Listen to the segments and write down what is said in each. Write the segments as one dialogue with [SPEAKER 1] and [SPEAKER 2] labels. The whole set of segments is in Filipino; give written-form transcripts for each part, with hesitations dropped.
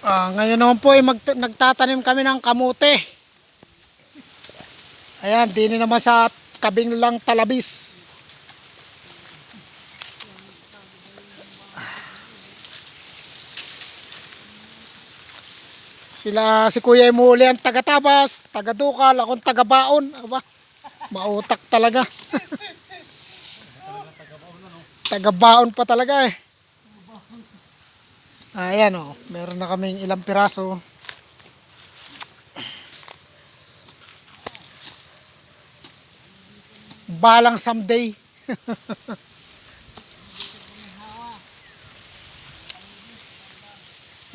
[SPEAKER 1] Ngayon naman po ay nagtatanim kami ng kamote. Ayan, din naman sa kabing lang talabis. Si Kuya Imuli ang taga-tabas, taga-dukal, akong taga-baon. Aba, mautak talaga. Taga-baon pa talaga eh. Ayan o, meron na kaming ilang piraso. Balang someday.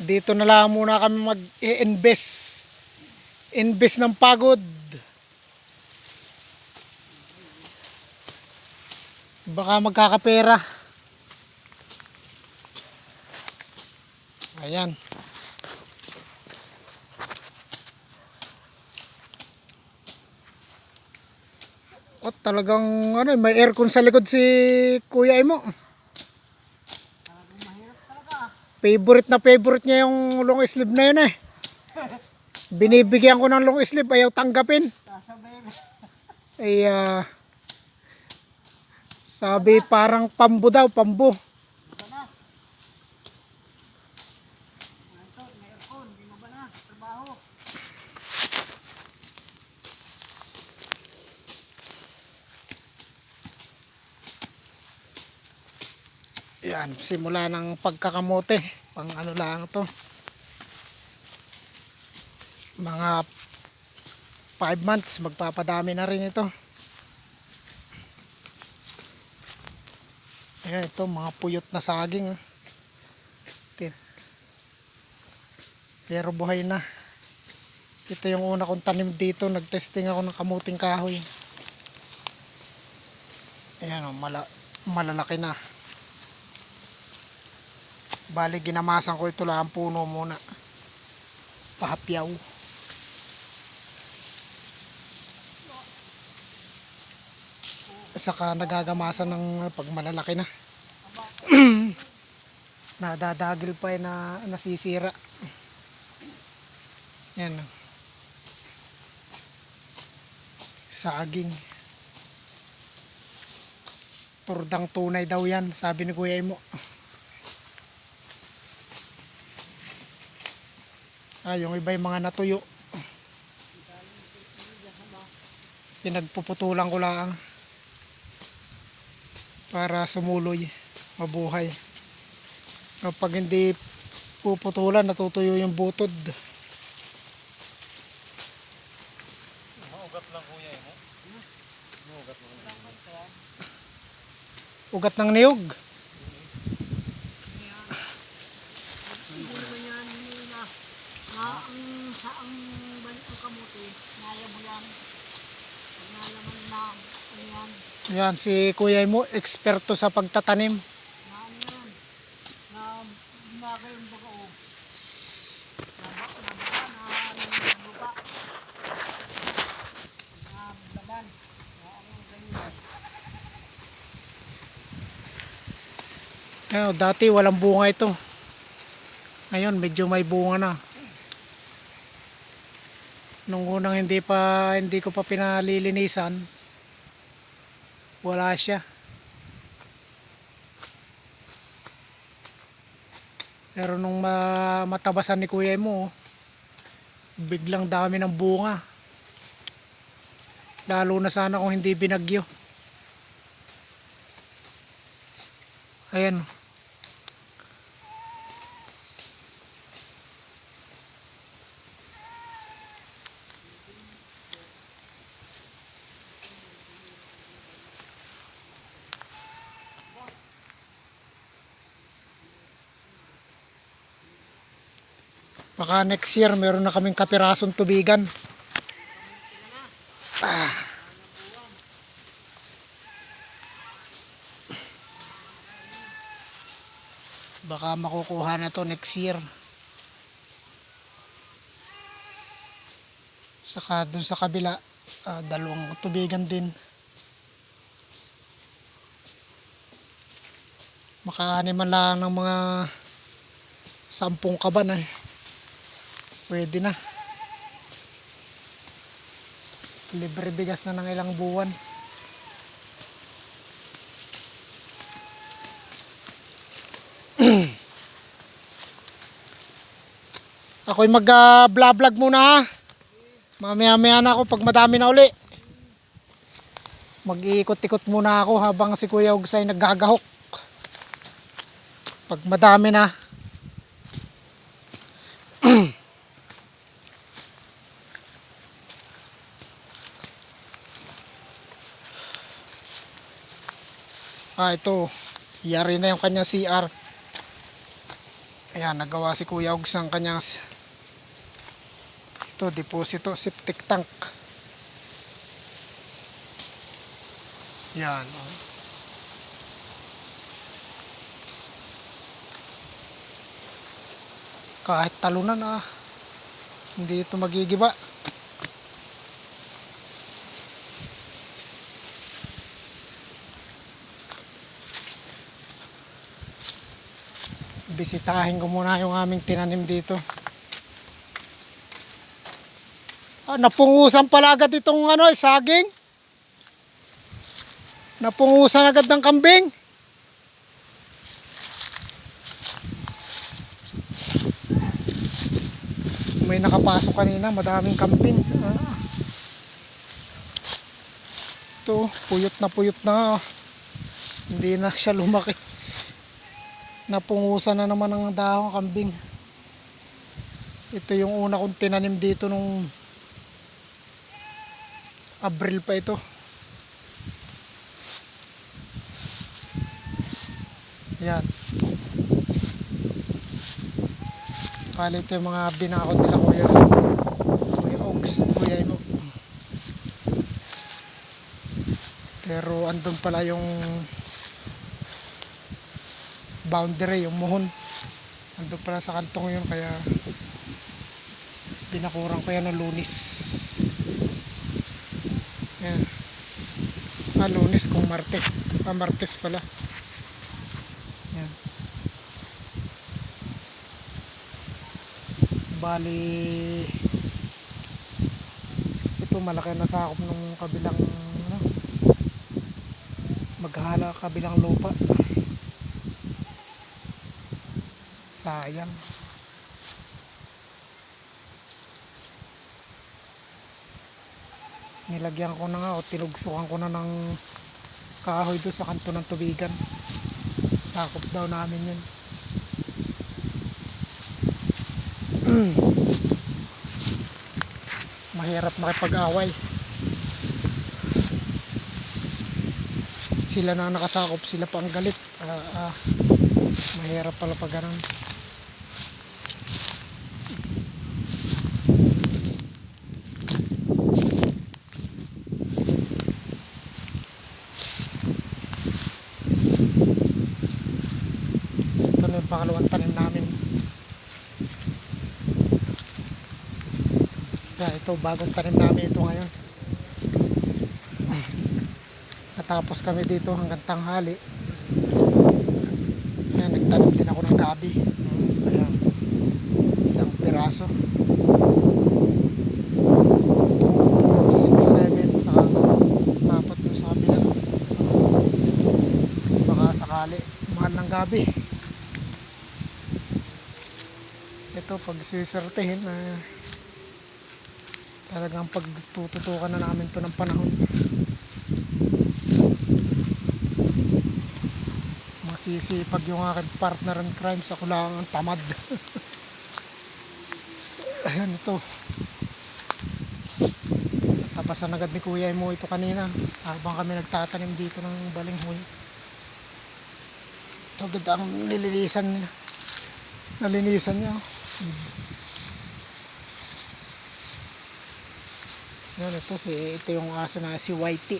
[SPEAKER 1] Dito na lang muna kami mag-invest. Invest ng pagod. Baka magkakapera. Ayan. O talagang ano, may aircon sa likod si Kuya Imo. Favorite niya yung long sleeve na yun eh. Binibigyan ko ng long sleeve, ayaw tanggapin. Ay, sabi parang pambo daw, pambo. Yan, simula ng pagkakamote. Pang ano lang to. Mga 5 months, magpapadami na rin ito. Ayan, ito, mga puyot na saging. Pero buhay na. Ito yung una kong tanim dito. Nagtesting ako ng kamuting kahoy. Ayan o, malalaki na. Bali, ginamasan ko ito lang puno muna. Pahapyaw. Saka nagagamasan ng pag malalaki na. Nadadagil pa na nasisira. Yan. Saging. Turdang tunay daw yan, sabi ni Kuya Imo. Yung iba yung mga natuyo. Pinagpuputulan ko lang para sumuloy, mabuhay. Kapag hindi puputulan, natutuyo yung butod.
[SPEAKER 2] Ugat lang kuya mo. Ugat lang.
[SPEAKER 1] Ugat ng niyog.
[SPEAKER 3] Ang kamuti, naya mo yan. Pag nalaman na, yan.
[SPEAKER 1] Yan, si Kuya Imo, eksperto sa pagtatanim.
[SPEAKER 3] Na ano yan, na bumaga yung baga o. Na lupa. Na laban. Na ano ganyan.
[SPEAKER 1] Dati walang bunga ito. Ngayon, medyo may bunga na. Nung unang hindi ko pa pinalilinisan, wala siya. Pero nung matabasan ni Kuya mo, biglang dami ng bunga. Lalo na sana kung hindi binagyo. Ayan. Baka next year meron na kaming kapirasong tubigan. Baka makukuha na to next year. Saka dun sa kabila, dalawang tubigan din. Makaani man lang ng mga 10 kaban eh. Pwede na. Libre bigas na ng ilang buwan. Ako'y mag-vlog muna ha. Mamaya-maya na ako pag madami na uli. Mag-iikot-ikot muna ako habang si Kuya Ugsay naggagahok. Pag madami na. Ito. Yari na yung kanyang CR. Ayan, nagawa si Kuya Ugs ng kanyang ito, deposito, septic tank. Yan. Kahit talunan hindi ito magigiba. Bisitahin ko muna yung aming tinanim dito. Napungusan pala agad itong saging. Napungusan agad ng kambing. May nakapasok kanina, madaming kambing. Ito, puyot na. Hindi na siya lumaki. Napungusan na naman ng dahong kambing. Ito yung una kong tinanim dito nung Abril pa ito. Yan. Kali ito yung mga binakot nila Kuya Ogs at Kuya Imo. Pero andun pala yung boundary, yung muhon. Andun pala sa kantong yun, kaya binakurang ko yan ng Lunis. Yan. Lunis kung Martes. Martes pala. Yan. Bali ito malaki na sakop ng kabilang maghala kabilang lupa. Sayang. Nilagyan ko na nga o tinugsukan ko na ng kahoy doon sa kanto ng tubigan. Sakop daw namin yun. Mahirap makipag-away. Sila na nakasakop, sila pa ang galit. Mahirap pala pag ganun. Ito na yung pangalawang tanim namin. Ito bagong tanim namin ito ngayon. Natapos kami dito hanggang tanghali. Ayan, nagtanim din ako ng gabi. Ayan, ilang piraso. 2, 4, 6, 7 sa apat doon sa kabila. Baka sakali mahal ng gabi. Ito pag sisertehin talagang pagtututukan na namin to ng panahon. Masisipag yung aking partner in crime, ako lang ang tamad. Ayan ito. Tapasan agad ni Kuya mo ito kanina habang kami nagtatanim dito ng balinghoy. Ito agad ang nilinisan niya. Nalinisan niya. Yan, ito yung aso na si Whitey.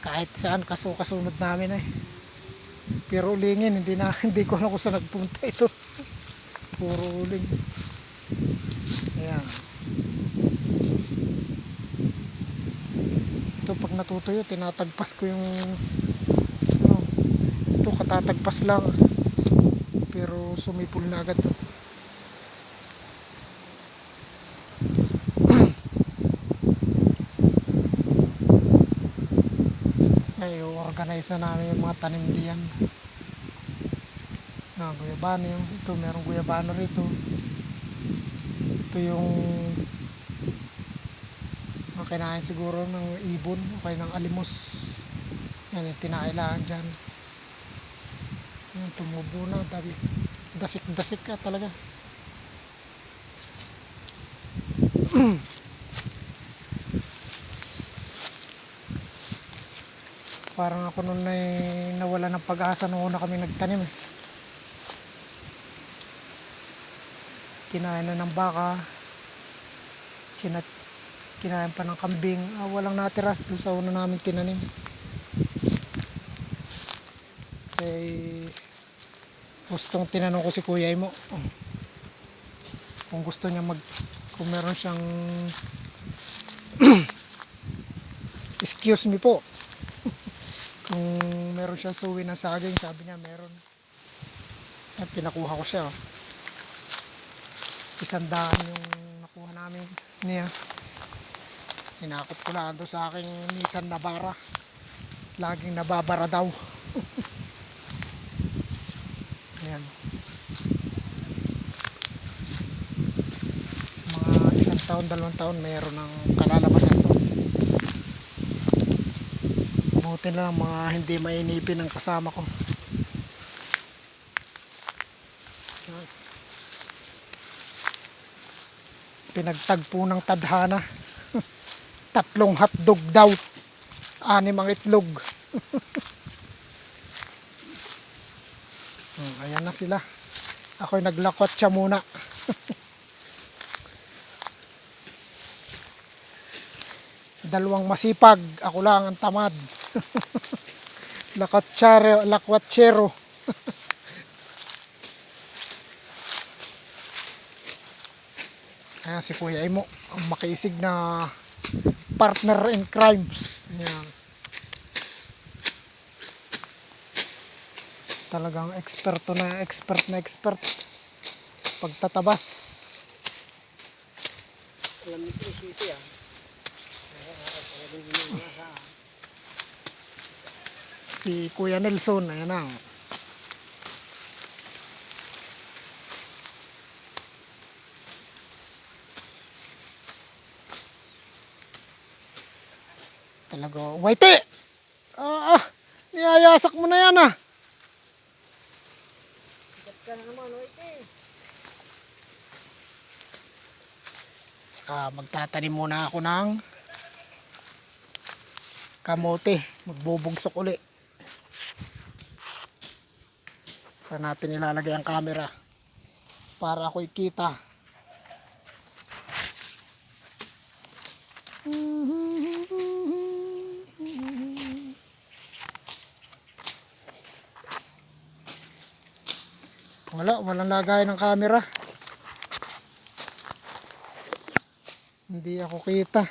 [SPEAKER 1] Kahit saan kasunod namin pero ulingin, hindi ko alam kung saan nagpunta ito. Puro uling. Ayan. Ito pag natutuyo, tinatagpas ko yung ito katatagpas lang pero sumipol na agad. Inayos na namin yung mga tanim diyan. Guyabano yung ito, merong guyabano rito. Ito yung kinain siguro ng ibon o kaya ng alimos. Yan yung tinailaan dyan. Yan, tumubo na, dami. Dasik-dasik ka talaga. Parang ako nun ay nawala ng pag-asa nung una kami nagtanim eh. Kinain na ng baka, kinain pa ng kambing. Walang natira doon sa una namin tinanim. Eh, gustong tinanong ko si Kuya Imo kung gusto niya kung meron siyang excuse me po, kung meron siya suwi ng saging. Sabi niya meron. At pinakuha ko siya. 100 yung nakuha namin niya. Hinakot ko na doon sa aking Nissan Navara. Laging nababara daw. Ayan. Mga 1 taon, 2 taon mayroon ng kalalabasan to. Buti lang mga hindi mainipin ang kasama ko. Pinagtagpo ng tadhana. 3 hotdog daw, 6 ang itlog. Ayan na sila. Ako'y naglakwat siya muna. Dalawang masipag, ako lang ang tamad. Lakwatsero. Ayan si Kuya Imo, ang makiisig na partner in crimes. Ayan. Talagang expert pagtatabas.
[SPEAKER 3] Alam niyo po city ah.
[SPEAKER 1] Si Kuya Nelson, ayan na. Talaga, Waite! Niyayasak mo na yan ah.
[SPEAKER 3] Sikat ka na naman, Waite.
[SPEAKER 1] Magtatanim muna ako ng kamote. Magbubugsok uli. Saan natin ilalagay ang camera para ako'y kita. Walang lagay ng camera. Hindi ako kita.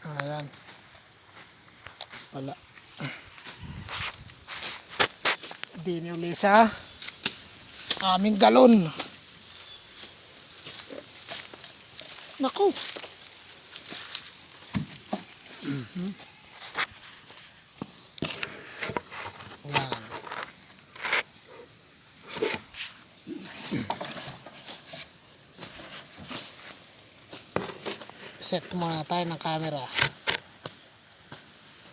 [SPEAKER 1] Ayan. Wala. Di niyo lisa. Aming galon. Naku. Yan. Set muna tayo ng camera.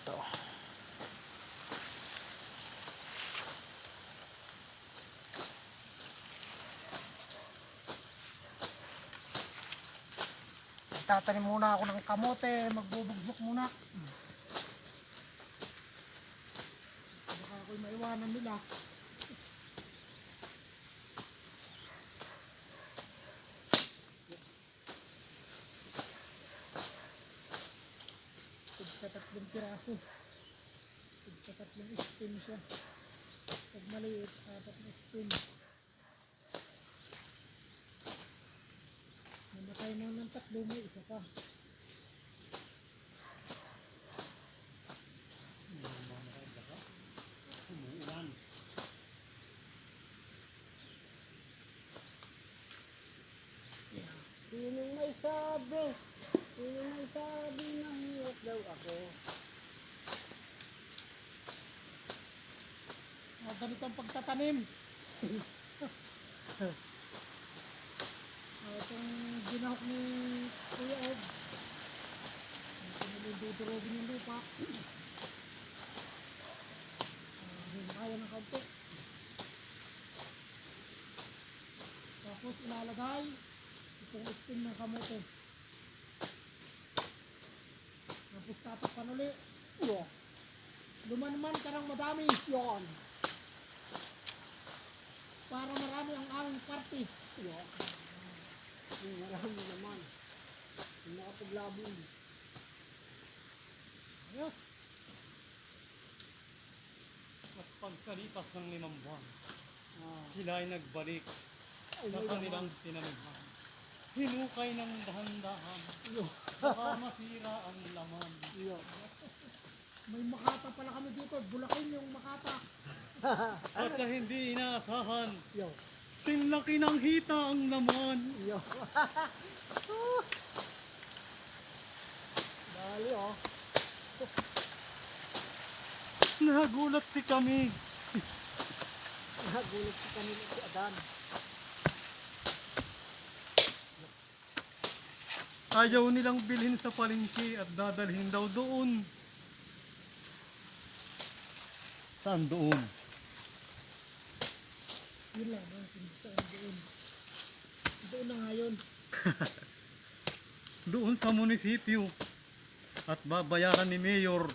[SPEAKER 1] Ito. Tatanim muna ako ng kamote, magbubugbok muna. Baka ako'y maiwanan nila. Sa 3 piraso. Sa 3 spin siya. Pag maliit, 4 na spin. Namatay mo ng 3, may isa pa.
[SPEAKER 3] nagsabi na hirap daw ako.
[SPEAKER 1] Ganito ang pagtatanim. Itong ginahok ni Kuya Ed. Pinalidudurogin yung lupa. Kaya ng kaunti. Tapos ilalagay itong stem ng kamote. Tapos tatakpan uli. Lumanman ka ng madami.
[SPEAKER 3] Yan.
[SPEAKER 1] Para marami ang aming party.
[SPEAKER 3] Yan. Yung marami naman. Yung nakapaglabon.
[SPEAKER 1] Ayos.
[SPEAKER 2] At pagkalipas ng 5 buwan, sila ay nagbalik sa kanilang tinaniman. Hinukay ng dahan-dahan, baka masira ang laman.
[SPEAKER 1] May makata pala kami dito. Bulakin yung makata.
[SPEAKER 2] At sa hindi inaasahan,
[SPEAKER 3] Yo.
[SPEAKER 2] sinlaki ng hita ang laman.
[SPEAKER 3] Yo. Dali oh.
[SPEAKER 2] Nagulat si kami.
[SPEAKER 3] Nagulat si kanila si Adan.
[SPEAKER 2] Ayaw nilang bilhin sa palengke at dadalhin daw doon. Saan doon?
[SPEAKER 1] Yun lang. Doon. Doon na nga yun.
[SPEAKER 2] Doon sa munisipyo. At babayaran ni Mayor.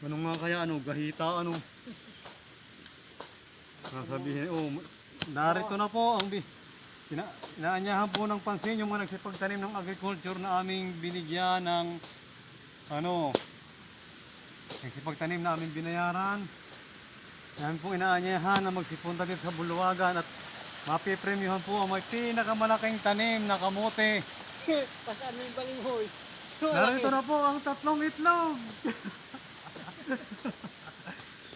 [SPEAKER 2] Ano nga kaya gahita Nasabihin, narito na po ang inaanyahan po ng pansin yung mga nagsipagtanim ng agriculture na aming binigyan ng nagsipagtanim na aming binayaran. Yan po inaanyahan na magsipunta dito sa Buluwagan at mapipremyuhan po ang may pinakamalaking tanim na kamote.
[SPEAKER 3] Pasaan mo yung balinghoy?
[SPEAKER 2] Narito na po ang 3 itlog.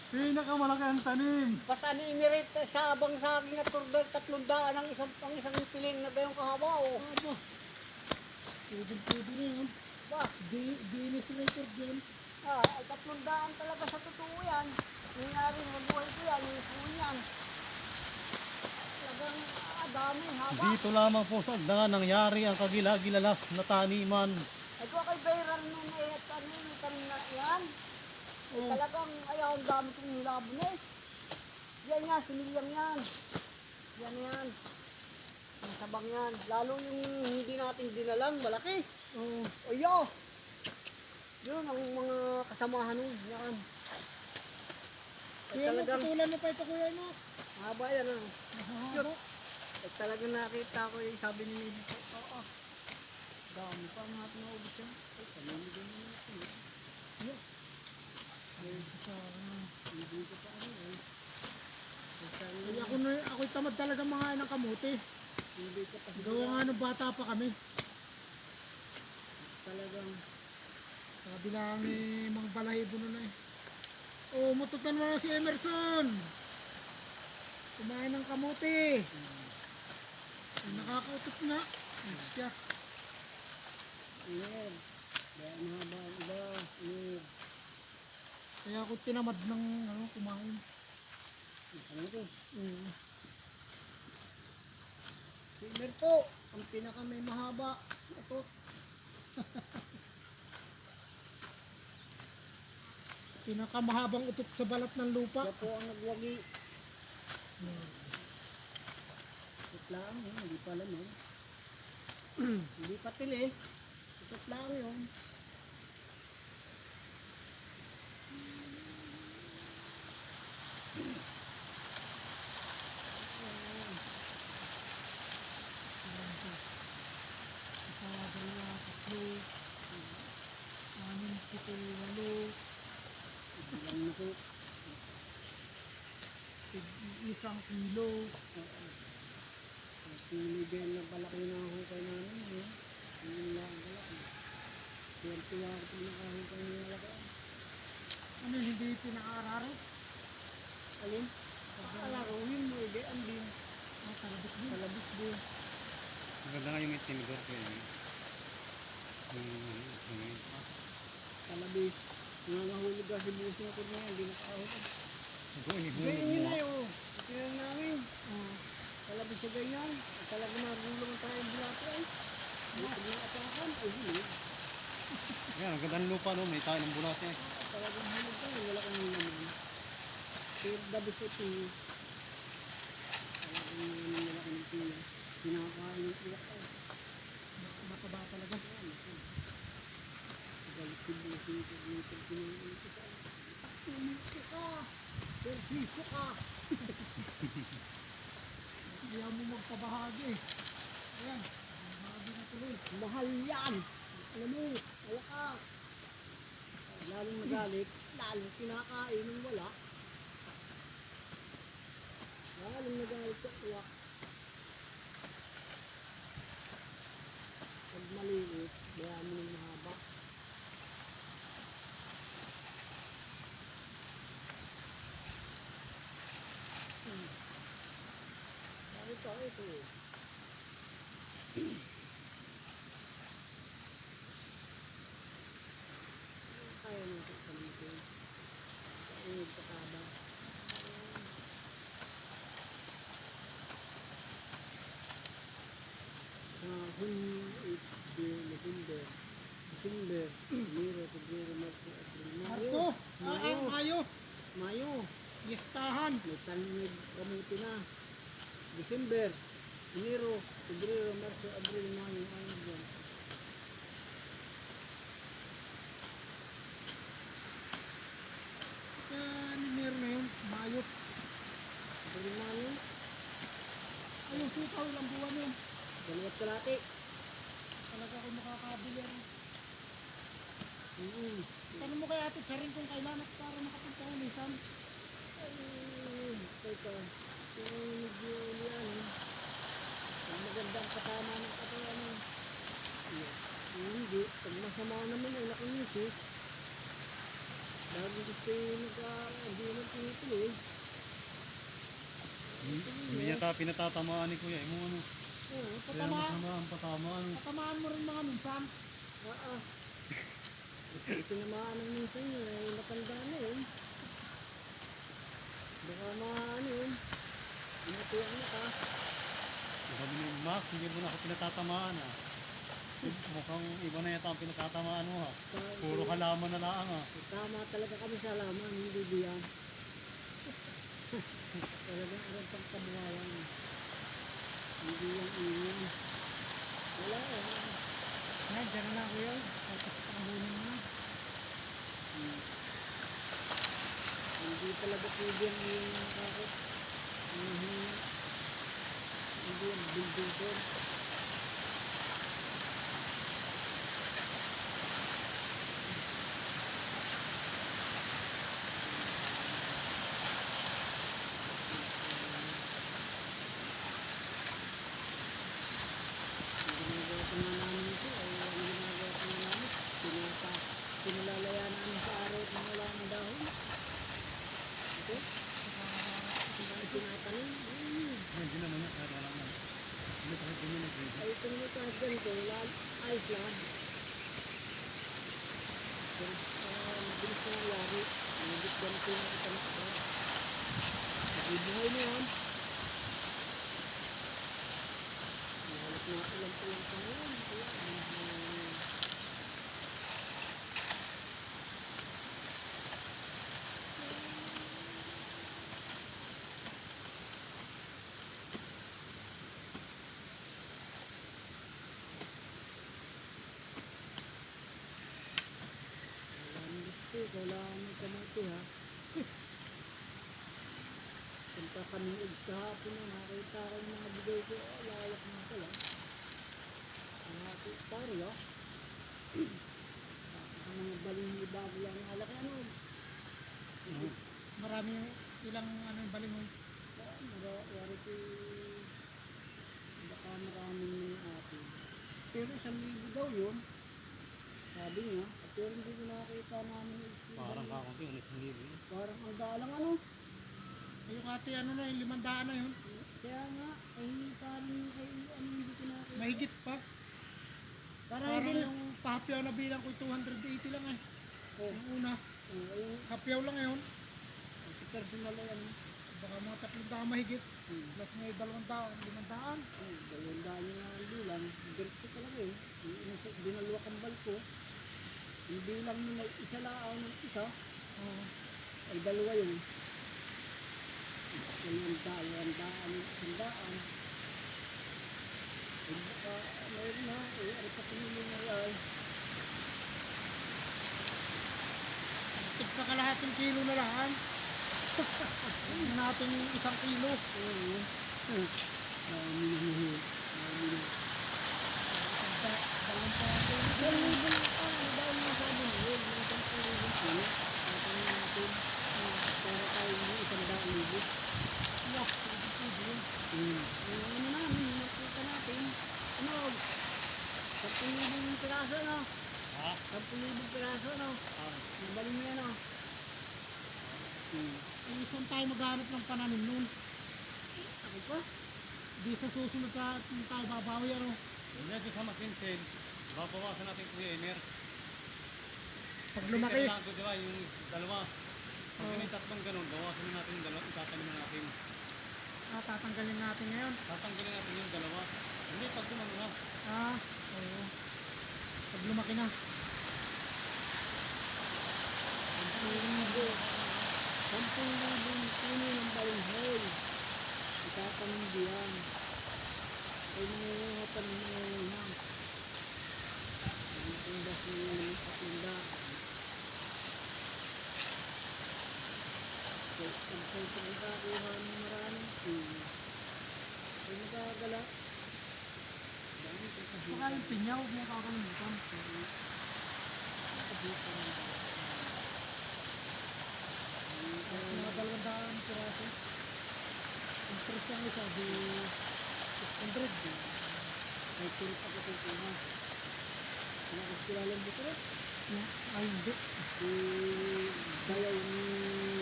[SPEAKER 2] Pinakamalaki ang tanim.
[SPEAKER 3] Pasaan imirit sa abang sa akin at turdal 300 ang isang piling na gayong kahaba oh.
[SPEAKER 1] Aba. Pwede na yun.
[SPEAKER 3] Ba?
[SPEAKER 1] Di-initiator dyan.
[SPEAKER 3] Ay 300 talaga sa totoo yan. Nangyari mabuhay ko yan, yung puno yan. Talagang dami, haba.
[SPEAKER 2] Dito lamang po sa Agdangan nangyari ang kagilagilalas na taniman.
[SPEAKER 3] Ay ko kay viral nun eh, at ano yung tanim na yan. Talagang ayaw ang dami kong nilabon eh. Yan yan, sinilyang yan. Yan. Ang sabang yan. Lalo yung hindi natin dinalang, malaki. O yo. Yun ang mga kasamahan nun. Yan. Ay
[SPEAKER 1] Kuya mo,
[SPEAKER 3] talagang
[SPEAKER 1] patulan mo pa ito kuya mo.
[SPEAKER 3] haba yan ah.
[SPEAKER 1] Mahaba.
[SPEAKER 3] Ay talagang nakita ko yung sabi ni Midi ko. Oo. Dami pa ang natin naubos yan. Ay pamimigay mo natin. Hindi ko pa ano eh.
[SPEAKER 1] Ay, ako'y tamad talaga mga ng kamote.
[SPEAKER 3] Hindi ko pa
[SPEAKER 1] Gawa nga nung bata pa kami.
[SPEAKER 3] talagang
[SPEAKER 1] Sabi lang ni Mang Balahibo na eh. Oh, mututan mo na si Emerson. Kumain ng kamote. Ay, nakakautot na. Siya.
[SPEAKER 3] ayan. Dahil mahaba ang iba. Ayan.
[SPEAKER 1] Kaya ako tinamad ng kumain.
[SPEAKER 3] Ano ito? Si Imer po, ang pinaka may mahaba. Ito.
[SPEAKER 1] Pinakamahabang utot sa balat ng lupa.
[SPEAKER 3] Siya po ang nagwagi. Ito lang, hindi pala no. Hindi pa tili. Ito lang yun.
[SPEAKER 1] Isang kilo.
[SPEAKER 3] Pili din na palaki na hukay namin. Yung lang palaki. Swerte lang ako pinakahukay ng malaki.
[SPEAKER 1] Ano hindi pinakaararo?
[SPEAKER 3] Alin? Alaruhin mo, hindi, andin.
[SPEAKER 1] Talabit din.
[SPEAKER 3] Talabis din.
[SPEAKER 2] Maganda nga yung itinidor ko yun. Yung
[SPEAKER 3] Talabis. Nangahulog kasi buso ko na yan, hindi nakahulog.
[SPEAKER 2] Ganyan
[SPEAKER 3] Ganyan yun
[SPEAKER 2] mo
[SPEAKER 3] eh, oh. Tingnan namin. Talabis sa ganyan. Talaga nagulong tayo bulate eh. Pag nakatakan, ay hulog.
[SPEAKER 2] Yan, ang ganda ng lupa no, may tayo ng bulate.
[SPEAKER 3] Talagang hulog tayo, wala kang naman. Pero dabis ito. Talagang wala kang tiyo. Pinakain yung tulak eh.
[SPEAKER 1] Mataba talaga.
[SPEAKER 3] Galit yung buso ito. Pinayin ito sa Tumito ka! Persiso ka!
[SPEAKER 1] Kaya mo magpabahagi. Ayan. Bahagi na tuloy.
[SPEAKER 3] Mahal yan! Alam mo, wala ka! Lalong magalit, lalong kinakain ng wala. Lalong nagalit sa uwak. Pag maliit, kaya mo ng mahaba. Ito. Kaya mo ito sa mga ito. Kainid ka taba. Sa Hunyo, November, December, Enero, Febrero, Marso, April,
[SPEAKER 1] Marso. Mayo.
[SPEAKER 3] Mayo.
[SPEAKER 1] Listahan.
[SPEAKER 3] May tanig kamuti na. December, Enero, Febrero, Marso, Abril, Mayo, ano yan?
[SPEAKER 1] Numero na yun. Mayo.
[SPEAKER 3] Abril, Mayo,
[SPEAKER 1] Ay, yung sitaw, ilang buwan yun.
[SPEAKER 3] dalawat kalate.
[SPEAKER 1] Talaga ako makakabili. Tanong mo kay Ate Charing kung kailan at para makapunta ulisan.
[SPEAKER 3] Teka, yung medyo yan, ang magandang katama ng katawan mo. Hindi, pag masama naman ay nakangisis, dahil gusto yung hindi naman tinituloy.
[SPEAKER 2] Hindi niya pinatatamaan ni Kuya. Yung ano, kaya masama ang patamaan.
[SPEAKER 1] Patamaan mo rin mga minsan.
[SPEAKER 3] Tinamaan ng minsan yun, ay matanda na yun. Baka maano yun, inatuyan na ka.
[SPEAKER 2] Sabi ni Max, hindi mo na ako pinatatamaan ha. Mukhang iba na yata ang pinatatamaan mo ha. Puro halaman na lang ha.
[SPEAKER 3] Tama talaga kami sa laman, hindi diyan. Talagang aral pang kabuhayan. Hindi yung iyon. Wala eh.
[SPEAKER 1] Ngayon, dyan na ako yun. Tapos pakahunin mo na.
[SPEAKER 3] Hindi talaga pwede ang iyong mga kakot. Hindi ang building ko. Pinalalaya namin sa araw at wala ng dahon. Okay? Tinatanim.
[SPEAKER 2] Hindi naman yan, kaya wala naman. Hindi pa kayo ganyan nag-ready.
[SPEAKER 3] Ay, kung may kahit ganito, ayos lang. Pero, mabilis na nangyari. Mabilis ganito yung itanik ko. Nakibuhay mo yan. Nahalat na ilang pa ngayon. Kailangan mo kamuti ha. Punta kami kahapon na nakita ko yung mga bigay ko. Lawak na pala. Mga hektarya. Ang mga baling bago lang ang alaki ano.
[SPEAKER 1] Marami yung ilang ano yung baling mo.
[SPEAKER 3] Marami ko baka maraming mga atin. Pero 1,000 daw yun. Sabi niya, pero hindi ko nakakita namin.
[SPEAKER 2] Parang kakunti, ulit hindi.
[SPEAKER 3] Parang ang dalang ano.
[SPEAKER 1] Yung ate ano na yung 500 na yun.
[SPEAKER 3] Kaya nga, ay parang ay ano hindi ko na.
[SPEAKER 1] Mahigit pa.
[SPEAKER 3] Parang
[SPEAKER 1] Parang
[SPEAKER 3] hindi.
[SPEAKER 1] yung papyaw na bilang ko 280 lang eh.
[SPEAKER 3] Oh,
[SPEAKER 1] Yung una,
[SPEAKER 3] ay,
[SPEAKER 1] kapyaw lang yun.
[SPEAKER 3] si personal ay ano.
[SPEAKER 1] Baka mga 300 mahigit. Plus may 200, 500.
[SPEAKER 3] Dalawang daan yung mga bilang. Diretso talaga eh. Dinalwa kambal ko. Yung bilang nila isa lang ng isa.
[SPEAKER 1] Oo.
[SPEAKER 3] Ay dalawa yun. Dalawang daan. Ay baka mayroon na. Ay ari pa pinili na rin.
[SPEAKER 1] Tigka kalahating kilo na lang. Hindi natin 1 kilo.
[SPEAKER 3] Oo. Piraso no?
[SPEAKER 2] Ha?
[SPEAKER 3] 10,000 piraso no? Nabalin mo yan no?
[SPEAKER 1] Saan tayo maghanap ng pananim nun?
[SPEAKER 3] Ako pa?
[SPEAKER 1] Di sa susunod tayo babawi ano.
[SPEAKER 2] Hindi doon sa masinsin, babawasan natin Kuya Emer.
[SPEAKER 1] Pag lumaki.
[SPEAKER 2] Kailangan ko diba yung dalawa. Pag may tatlong ganun, bawasan na natin yung dalawa, itatanim na natin.
[SPEAKER 1] Tatanggalin natin ngayon.
[SPEAKER 2] Tatanggalin natin yung dalawa. Hindi, pag gumano na.
[SPEAKER 1] Oo. Pag lumaki na.
[SPEAKER 3] 10,000 puno ng balinghoy. Itatanim diyan. Ay mga panahon na. Ang tunda si Patunda. Pag pagkakuha ng maraming ay magagala. Dami pagkakuha.
[SPEAKER 1] Saka yung pinyaw, huwag mo kakalimutan. Mga 200 piraso. Ang presyo ang isa, di 600.
[SPEAKER 3] Ay tulip ako kung kuna. Ano ko silalang dito rin?
[SPEAKER 1] Ay, hindi.
[SPEAKER 3] Si Dalaw ni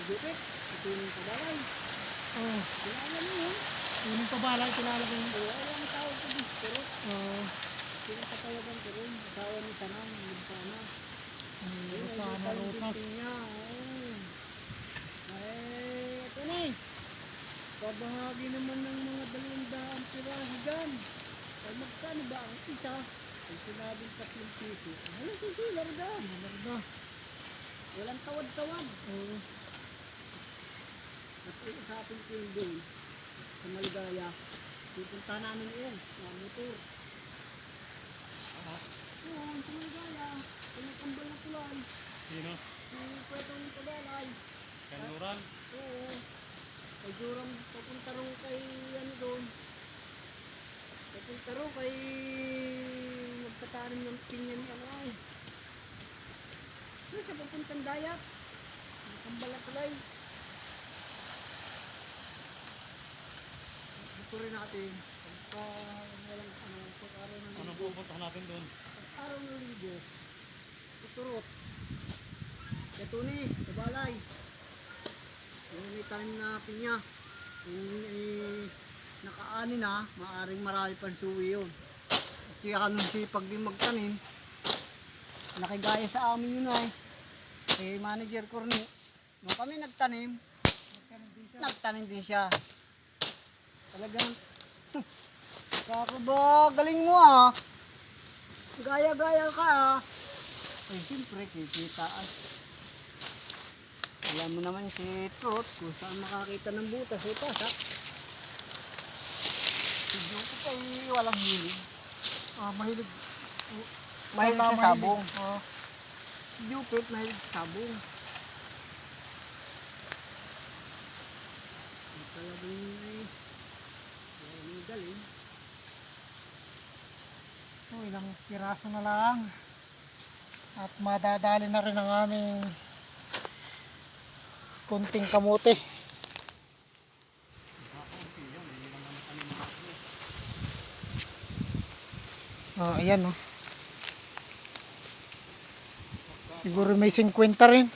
[SPEAKER 3] Jupit. Ito yung kabalay.
[SPEAKER 1] Oo.
[SPEAKER 3] Kilala mo yun.
[SPEAKER 1] Yung pabalay, kilala ko yun.
[SPEAKER 3] Wala ang tawag ko dito. Pero
[SPEAKER 1] Oo.
[SPEAKER 3] pinakatawagan ko rin. Asawa ni Tanang. Lumpana.
[SPEAKER 1] Sana Rosas.
[SPEAKER 3] Niya. Ay, ito na eh. Pabahagi naman ng mga 200 piraso dyan. Ay magkano ba ang isa? Ay sinabing 3 piso. Ano susular dyan?
[SPEAKER 1] Malarga.
[SPEAKER 3] Walang tawad-tawad.
[SPEAKER 1] Oo.
[SPEAKER 3] At sa ating team doon, sa Maligaya, pupunta namin yun, sa motor. Oo, sa Maligaya, pinakambal na tulay,
[SPEAKER 2] Sino?
[SPEAKER 3] si Kwetong Tagalay.
[SPEAKER 2] Kanuran?
[SPEAKER 3] Oo, kay Joram, papunta rin kay ano doon. Papunta rin kay magkatanim ng pinya ni ano ay. Doon sa papuntang Dayak, pinakambal na tulay. Ito rin natin, pagka walang ano, pag-araw ng
[SPEAKER 2] Anong
[SPEAKER 3] linggo,
[SPEAKER 2] pupuntahan natin doon?
[SPEAKER 3] pag-araw ng linggo, tuturot. Ito ni, sa balay. Yung may tanim na pinya, yung nakaani na, maaring marami pang suwi yun. At kaya nung sipag din magtanim, nakigaya sa amin yun ay, eh manager ko rin, nung kami nagtanim din siya. Talagang, kako ba, galing mo ah. Gaya-gaya ka ah. Ay, siyempre, kikita ah. Alam mo naman si Trot, kung saan makakita ng butas, ay pasak. Si Jupit ay walang hilig.
[SPEAKER 1] Mahilig.
[SPEAKER 3] Mahilig
[SPEAKER 1] Wala,
[SPEAKER 3] sa sabong.
[SPEAKER 1] Oo.
[SPEAKER 3] Si Jupit, mahilig sa sabong. Ay, talagang ay, ay galing.
[SPEAKER 1] So, ilang piraso na lang. At madadali na rin ang aming kunting kamote. Ayan oh. Siguro may 50 rin.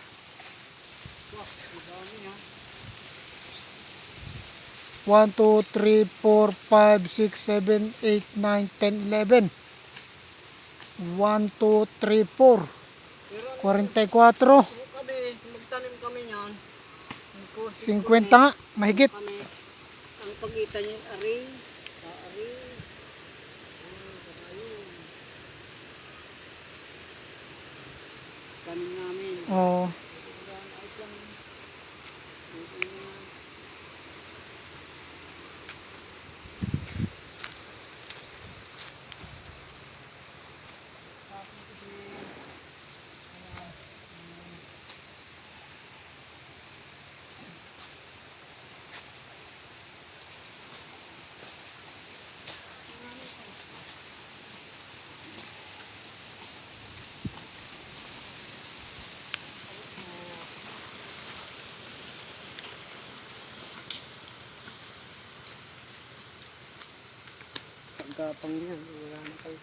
[SPEAKER 1] 1, 2, 3, 4, 5, 6, 7, 8, 9, 10, 11. 1, 2, 3, 4.
[SPEAKER 3] Pero
[SPEAKER 1] 44.
[SPEAKER 3] kung kami, magtanim kami niyan.
[SPEAKER 1] 50 nga, mahigit.
[SPEAKER 3] Kami, ang pagitan niya, ari, ari, ayun. Tanim namin.
[SPEAKER 1] Oh,
[SPEAKER 3] Pagkapang yan, wala na kayo.